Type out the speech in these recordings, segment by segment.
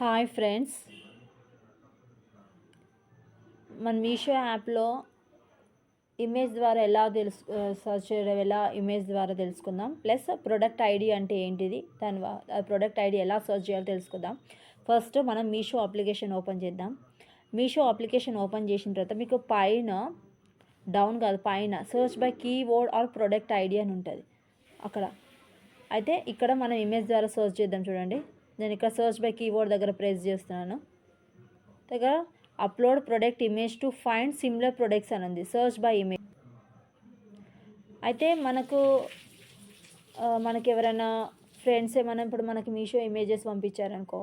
Hi friends, మన మీషో యాప్లో image ద్వారా ఎలా సర్చ్ చేయడం, ఎలా ఇమేజ్ ద్వారా తెలుసుకుందాం. ప్లస్ ప్రొడక్ట్ ఐడి అంటే ఏంటిది, ప్రొడక్ట్ ఐడి ఎలా సర్చ్ చేయాలో తెలుసుకుందాం. ఫస్ట్ మనం మీషో అప్లికేషన్ ఓపెన్ చేద్దాం. మీషో అప్లికేషన్ ఓపెన్ చేసిన తర్వాత మీకు పైన డౌన్ కాదు, పైన search by keyword or product ID అని ఉంటుంది అక్కడ. అయితే ఇక్కడ మనం ఇమేజ్ ద్వారా సర్చ్ చేద్దాం. చూడండి, నేను ఇక్కడ సర్చ్ బై కీవర్డ్ దగ్గర ప్రెస్ చేస్తున్నాను. దగ్గర upload product image to find similar products అని ఉంది. Search by image. అయితే మనకి ఎవరైనా ఫ్రెండ్స్ ఏమైనా ఇప్పుడు మనకి మీషో ఇమేజెస్ పంపించారనుకో,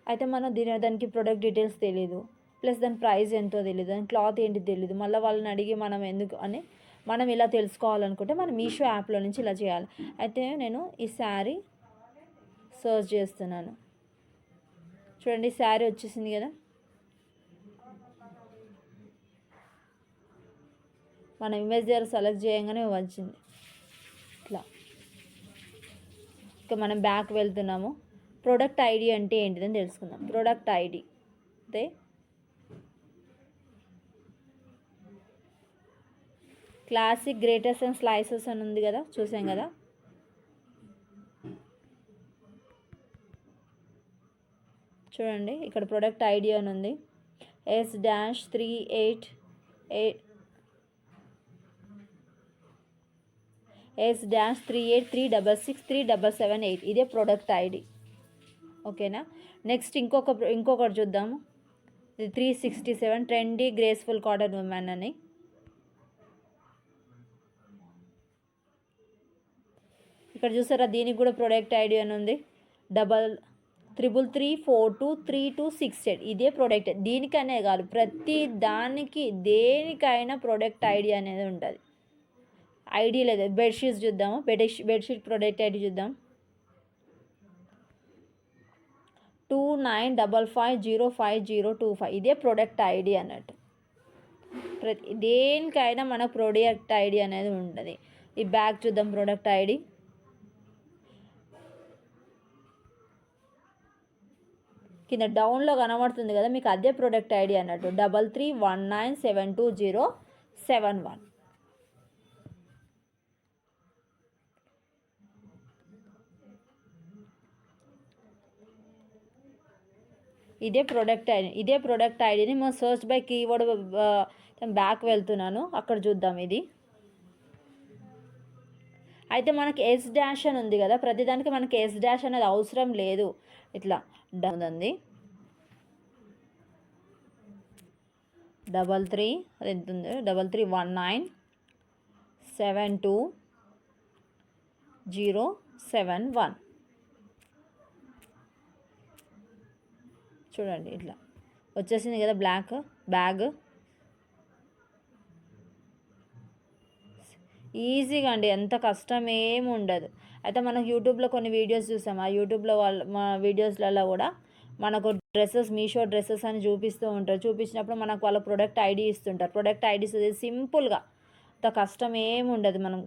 అయితే మనం దానికి ప్రొడక్ట్ డీటెయిల్స్ తెలీదు, ప్లస్ దాని ప్రైస్ ఎంతో తెలియదు, దాని క్లాత్ ఏంటి తెలియదు. మళ్ళీ వాళ్ళని అడిగి మనం ఎందుకు అని మనం ఇలా తెలుసుకోవాలనుకుంటే మనం మీషో యాప్లో నుంచి ఇలా చేయాలి. అయితే నేను ఈ శారీ సర్చ్ చేస్తున్నాను. చూడండి, శారీ వచ్చేసింది కదా. మనం ఇమేజ్ దగ్గర సెలెక్ట్ చేయగానే వచ్చింది ఇట్లా. ఇక మనం బ్యాక్ వెళ్తున్నాము. ప్రొడక్ట్ ఐడి అంటే ఏంటిదని తెలుసుకుందాం. ప్రొడక్ట్ ఐడి అయితే క్లాసిక్ గ్రేటర్స్ అండ్ స్లైసెస్ అని ఉంది కదా, చూసాం కదా. చూడండి, ఇక్కడ ప్రొడక్ట్ ఐడి అని ఉంది. S-38 S-383663778 ఇదే ప్రొడక్ట్ ఐడి. ఓకేనా. నెక్స్ట్ ఇంకొకటి చూద్దాము. ఇది 367 ట్రెండీ గ్రేస్ఫుల్ కాటన్ ఉమెన్ అని. ఇక్కడ చూసారా, దీనికి కూడా ప్రొడక్ట్ ఐడి అని ఉంది. 33342326 ఇదే ప్రొడక్ట్. దీనికనే కాదు, ప్రతి దానికి దేనికైనా ప్రొడక్ట్ ఐడి అనేది ఉంటుంది. ఐడి లేదు. బెడ్షీట్స్ చూద్దాము. బెడ్షీట్ ప్రొడక్ట్ ఐడి చూద్దాం. 2955055025 ఇదే ప్రొడక్ట్ ఐడి అన్నట్టు. దేనికైనా మనకు ప్రొడక్ట్ ఐడి అనేది ఉంటుంది. ఈ బ్యాగ్ చూద్దాం. ప్రొడక్ట్ ఐడి కింద డౌన్లో కనబడుతుంది కదా మీకు, అదే ప్రొడక్ట్ ఐడి అన్నట్టు. 3319720711 ఇదే ప్రొడక్ట్ ఐడి. ఇదే ప్రొడక్ట్ ఐడిని మనం సర్చ్ బై కీవర్డ్ బ్యాక్ వెళ్తున్నాను, అక్కడ చూద్దాం ఇది. అయితే మనకి S- అని ఉంది కదా, ప్రతిదానికి మనకి S- అనేది అవసరం లేదు. ఇట్లా ఉంది 33 అది ఎంత ఉంది, 3319720711 చూడండి, ఇట్లా వచ్చేసింది కదా బ్యాగ్. ఈజీగా అండి, ఎంత కష్టం ఏమి ఉండదు. అయితే మనకు యూట్యూబ్లో కొన్ని వీడియోస్ చూసాం. ఆ యూట్యూబ్లో మా వీడియోస్లలో కూడా మనకు మీషో డ్రెస్సెస్ అని చూపిస్తూ ఉంటారు. చూపించినప్పుడు మనకు వాళ్ళ ప్రొడక్ట్ ఐడి ఇస్తుంటారు. ప్రొడక్ట్ ఐడీస్ సింపుల్గా, అంత కష్టం ఏమి ఉండదు. మనం